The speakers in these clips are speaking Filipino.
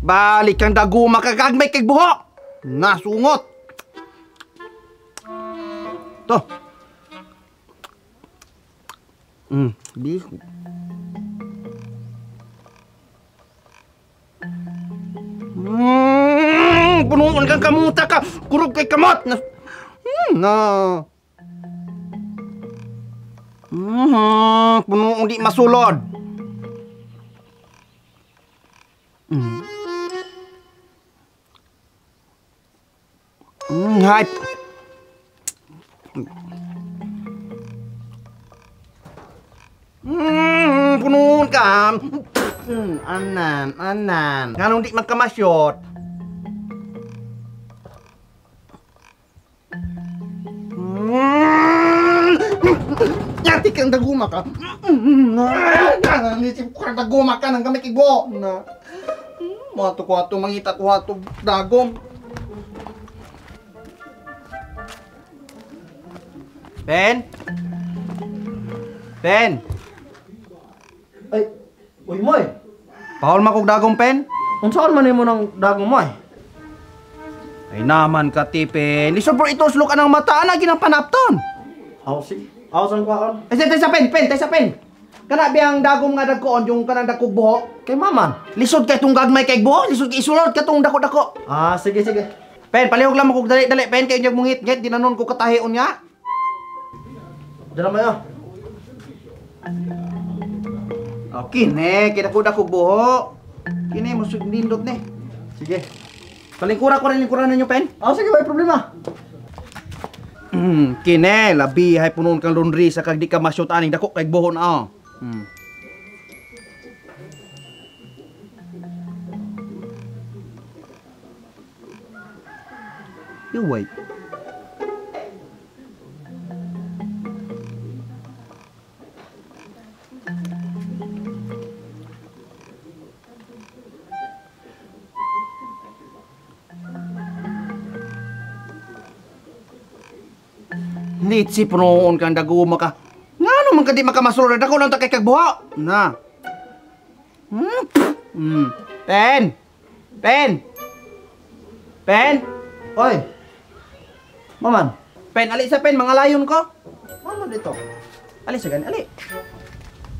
Balik kang dagu makagagmay kay buhok. Nasungot. To. Biho. Punuan kang kamuta ka. Kurog kay kamot. Punuan di masulod. Hype. Punuan ka. Anan. Nganong di magkamasyot. Yati kang daguma ka. Nisip ko kang daguma ka ng gamit ibo. Wato-wato mangitat-wato dagom. Ben? Ben? Ay, uy moy. Paul makog dagong pen? Unsaan man mo ng dagong moy? Ay naman ka tipen. Lisod bro ito slok ka ng mata na ginampanapton. Aw si. Aw san kwaon? Ay tay sa pen. Kana biyang dagom nga dagkoon yung kanang dakog buhok. Kay maman. Lisod kay tong gagmay kay buhok, lisod kay isulod ka tong dako-dako. Ah, sige. Pen, palihog lang makog dali pen kay inyong mungit-ngit dinanon ko katahion nga. Dala mo yo. Okay, kinako-dako buhok. Kini mo sundindot ne. Sige. Palingkura ko rin lingkuran ninyo pen. Ah, sige, may problema. Kine, labi hay punon kang laundry sa kag di ka masyot aning dako kay buhon na. You wait. Litsi punoon kang daguma ka. Ngano man ka di makamasulod ako lang ta kay kagbuha. Na. Pen. Oy. Maman. Pen, ali sa pen mga layon ko. Maman dito. Ali sa gani, ali.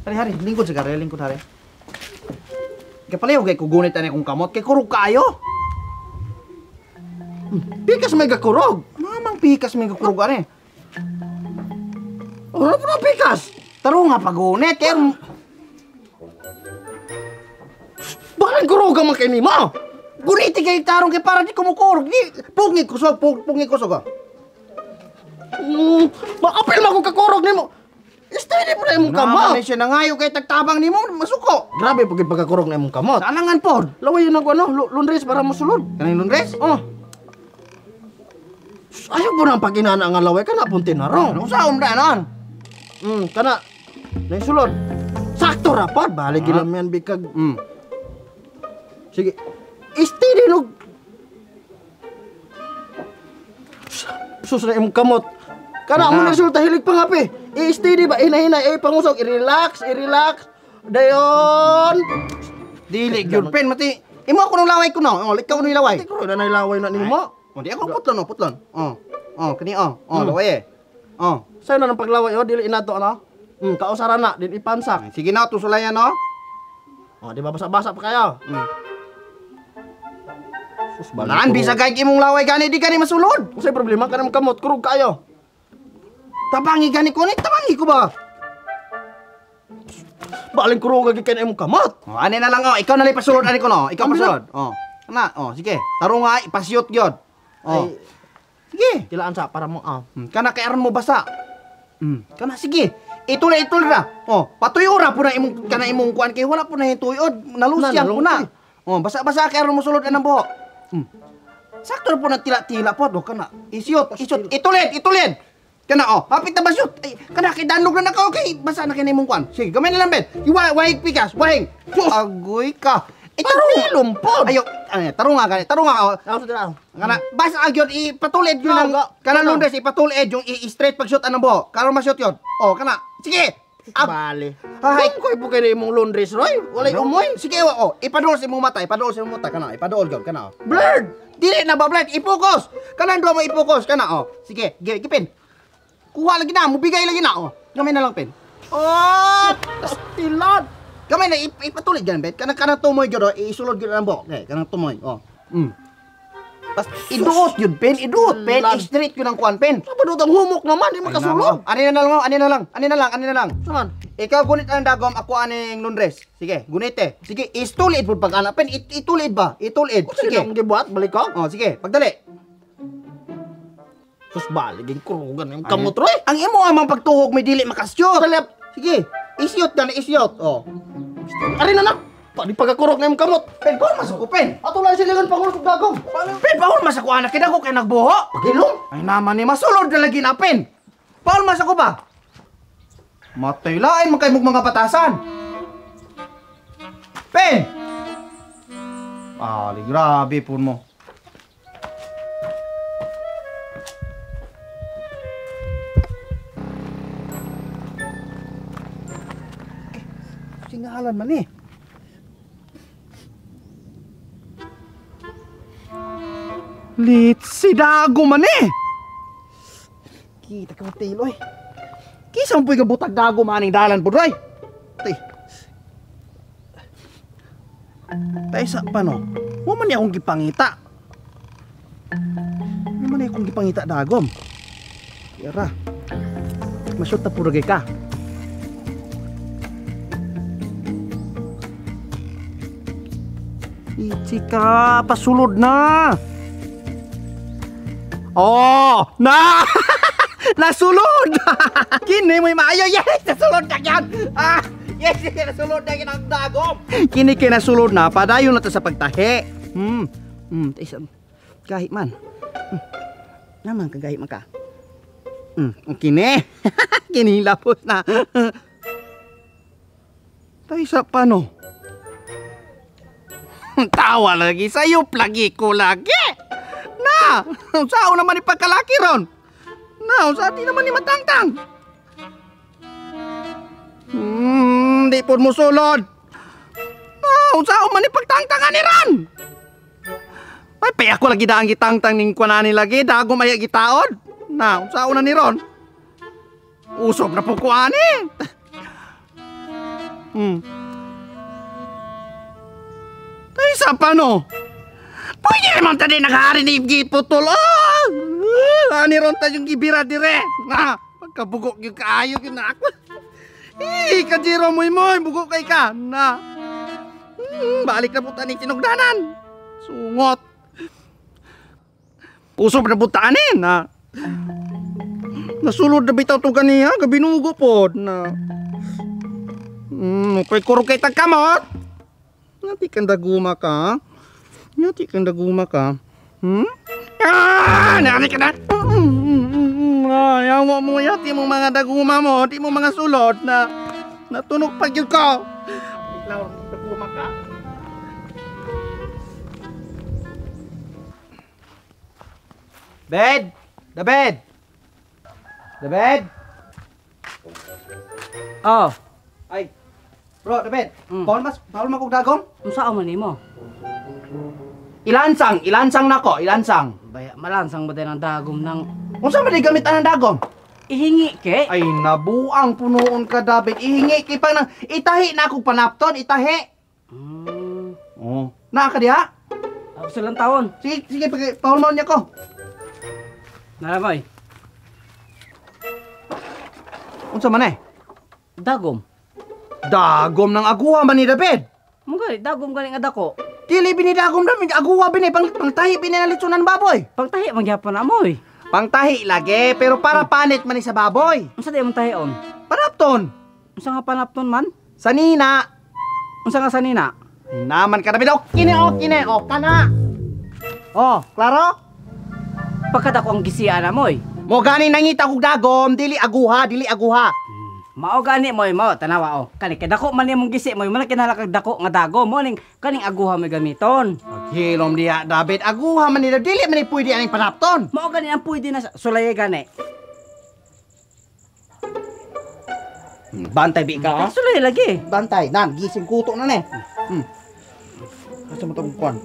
Hari, lingkod sa gari, hari. Kapalayo kay kugunit ani kong kamot kay kurog kayo. Pikas may gakurog. Mamang pikas may gakurog ani. Ano pa pikas? Taro nga pagunit kay bakit kurog ka man kay nimo? Guniti kay tarong kay para di kumukurog. Di pungi kusog ka. Maapil mo ko kakurog nimo. Steady po na imong kamot. Naman siya nangayo kay tagtabang nimo masuko. Grabe pagid pagkakurog na imong kamot. Alangan pod. Laway yun ako lundres para masulod. Kanang lundres? Oh. Ayaw po nang pag-inana nga laway ka na punti na ro. Ano sa umda non? Kana. Naisulod. Sakto rapad. Balik gilam yan bikag. Sige. Steady no. Sus na imong kamot. Kana mo resulta hilig pangapi. I-steady ba? Hina-hina. Pangusog. I-relax. Dayon. Dili, gyud pen mati. Imo ako nung laway ko no. Ikaw nung laway. Ikaw na nailaway na nimo. Di ako putlon. Kani laway Sa'yo na ng paglaway dili inato ano. Kausaran na din ipansak. Sige na to sulayan no. Di ba basa-basa pa kayo? Sus, Balaan bisa kay imong laway gani di kani masulod. Usay problema kanang kamot kurog kayo. Tabangi gani ko ni tabangi ko ba? Baling kurog gagi kay imong kamot. Ani na lang ikaw na lang pasulod ani ko no. Ikaw pasulod. Kana sige. Taro nga ipasyot gyud. Sige. Tilaan sa para mo Kana kay aron mo basa. Kana sige. Ituloy ra. Patuyo ra po na imong kana imong kuan kay wala po na hituyod. Nalusyan po na. Basa-basa kay aron mo sulod anang buhok. Sakto po na tila-tila po do kana. Isyot. Itulid. Kana hapit na basyot. Ay, kana kay danlog na naka okay. Basa na kinay mong kwan. Sige, gamay na lang ben. Wahig pikas, wahig. Agoy ka. Tarong po. Ayo, tarong nga ka. Kana basa agyon ipatulid yun ang kana Londres ipatulid yung i-straight pag shoot anong buhok. Karon ma-shoot yun. Oh, kana. Sige. Bale. Hay, Koy po kayo imong Londres, Roy. Walay umoy. Sige, ipaduol sa imong mata, kana, ipaduol gyud kana. Blurred. Dili na ba blurred, i-focus. Kana do mo i-focus kana Sige, gipin. Kuha lagi na, mubigay lagi na Gamay na lang pen. Oh, tilad. Gamay na ipatuloy gan bet. Kanang tumoy gyud isulod gyud ang buhok. Kanang tumoy. Bas iduot yun pen, i-straight yun ang kuan pen. Padot ang humok naman, di makasulod. Ani na lang. Saan? Ikaw gunit ang dagom, ako aning Londres. Sige, gunit Sige, istulid pud pag ana pen, itulid ba? Itulid. Sige, Sige. ang gibuhat, balik ko. Sige, pagdali. Sus baliging kurugan yung kamot, Roy. Ang imo amang pagtuhog may dili makasyot. Salip. Sige, isyot ka na isyot. Ari na. Padi pagakurok na yung kamot. Pen, paul masako pen. Ato lang sila ng pangulog dagong. Pen, paul masako anak kidako kay nagbuho. Pagilong. Ay naman ni masulod na lagi na pen. Paul masako ba? Matay lain man kay mong mga batasan. Pen. Grabe po mo. Singalan man Lit si dago man Kita ka tiloy. Kisang po'y kabutag dago maning dalan po, Roy. Tay sa pano? Wa man niya akong gipangita. Wa man niya akong gipangita dagom. Yara. Masyot na puro ka. Ichi ka, pasulod na. Na! Nasulod! Kini mo'y maayo. Yes! Nasulod ka yan! Yes! Nasulod na yan ang dagom! Kini kinasulod na. Padayon na to sa pagtahi. Kahit man. Naman kang kahit man ka. Kini. Kini lapos na. Tayo sa pano? Tawa lagi. Sayop lagi ko lagi. Na! Sao naman ipagkalaki ron? Na, sa di naman ni matangtang. Di po mo sulod. Sao man ipagtangtangan ni ron? Ay, pay ako lagi daang gitangtang ning kwanani lagi. Dago maya gitaod. Na, sao na ni ron? Usop na po ko ani. Ay, sa paano? Pwede naman tayo nakahari ni Giputol. Ani ron tayo yung gibira dire. Pagkabugok yung kaayog yun na ako. Kajiro mo'y bugok kay ka. Balik na po tayo ng tinugdanan. Sungot. Puso na po tayo nasulod na bitaw to ganiya. Gabinugo po. Kay kurog kay tagkamot. Nati kang daguma ka. Nati kang daguma ka. Nari ka na. Ayaw mo yati mong mga daguma mo. Di mo mga sulod na natunog pag yun ko. Ikaw, daguma ka. Bed! The bed! The bed! Oh, Ay, bro, the bed. Paul makog dagom? unsa man nimo? Ilansang nako, ilansang. Baya malansang ba ng dagom ng Unsa man di gamitan ng dagom? ihingi ke? Ay, nabuang punoon ka, David. Ihingi kay pa nang itahi na akong panapton, itahi. Oh, naa ka diha? Ako silang taon. Sige, Paul mo niya ko. Nalamoy, Unsa man dagom. Dagom ng aguha man ni David. Mungkin dagom galing adako. Dili binidagom David, aguha bini pangtahi bini na litsunan baboy. Pagtahi magyapon na moy. Pangtahi lagi, pero para panit man ni sa baboy. Unsa di mong tahion? Panapton. Unsa nga panapton man? Sanina. Unsa nga sanina? Ay naman ka David. Kine, kana. Klaro? Pagkadako ang gisiya na moy. Mo gani nangita kog dagom, dili aguha, dili aguha. Mao gani moy mao tanawa oh. Kani kay dako man imong gisi moy man kinala kag dako nga dago mo ning kaning aguha may gamiton. Hilom diha, David, aguha man nila, dili man ni pwede aning panapton. Mao gani ang pwede na sulay gani. Bantay bi ka, ha? Sulay lagi. Bantay, nan, gising kuto na ni. Asa mo tong kuan?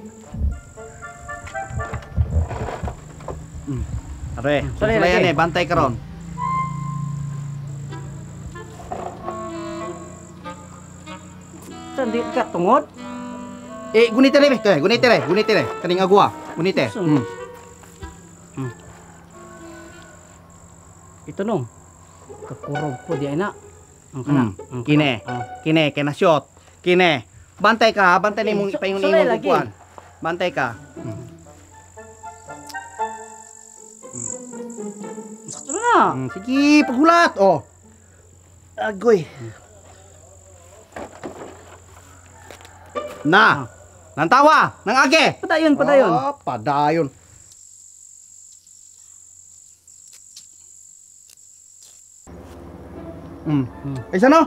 Are, Sulay sulay lagi. ni, bantay karon. Sandi ka tungod. Gunite re, gunite re. Kaning aguha, gunite. Ito nung. Kakurog po di ay na. Ang kana. Kine, kine, kena shot. Kine. Bantay ka, ha? Bantay ni mong ipayong sulay imong lagi. kuan. Bantay ka. Sakto na. Sige, paghulat. Oh. Agoy. Na. Nantawa, nang age. Padayon, padayon. Ah, padayon. Ay, sano?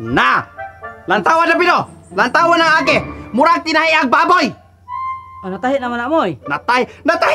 Na! Lantawan na pino! Lantawan ng age! Murag tinahiag baboy! Ah, natahi naman na moy. Natahi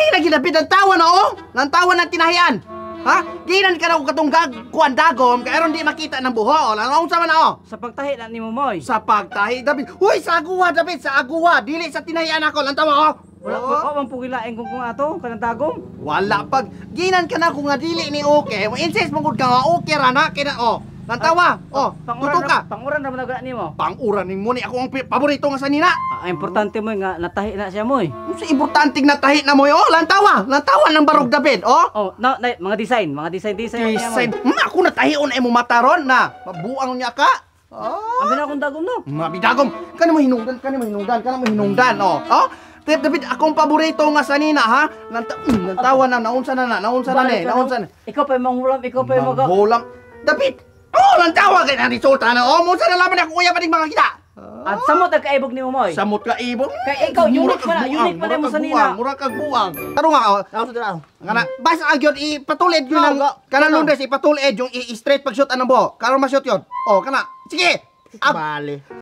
na ginapit ng tawa na oh! Lantawan ng tinahian! Ha? Ginan ka na kung katong kuan dagom, kaya ron di makita ng buho. Langaw sa man na oh! Sa pagtahi na nimo moy. Sa pagtahi, David. Uy, sa aguha, David, sa aguha. Dili sa tinahian ako. Lantawa oh! Wala ko bang pugilain kung ato kanang dagom. Wala pag ginan ka na kung nga dili ni okay. Mo insist mong ka nga okay ra na kina oh. Lantawa. Oh, tuto ka. Panguran naman na nimo. Panguran ni mo ni ako ang paborito nga sa nina. Ang importante mo nga natahi na siya moy. Sa importanteng natahi na mo oh, lantawa. Lantawa ng barog David. Oh. Oh, na mga design niya Design. moy. Ako natahion ay mo mataron na. Mabuang niya ka. Oh. Ang binakong dagom no. Mabidagom. Kani mo hinungdan, oh. Oh. David, akong paborito nga sa nina ha. Lantawa na naunsa na ni. Ikaw pa yung manghulam, ikaw pa yung maga. Manghulam. David! Oh, lantawa kay na resulta na. Oh, mo sa nalaman ako kuya pa ding mga kita. At samot ang kaibog ni Umoy. Samot ka ibon. Kay ikaw, unique pa na mo sa nina. Mura kag buang. Taro nga ako. Ako sa dalaw. Ngana, basta agyon ipatulid yun ang kanang Lundes ipatulid yung i-straight pag shoot anong buho. Karon ma-shoot yun. Oh, kana. Sige. Bali.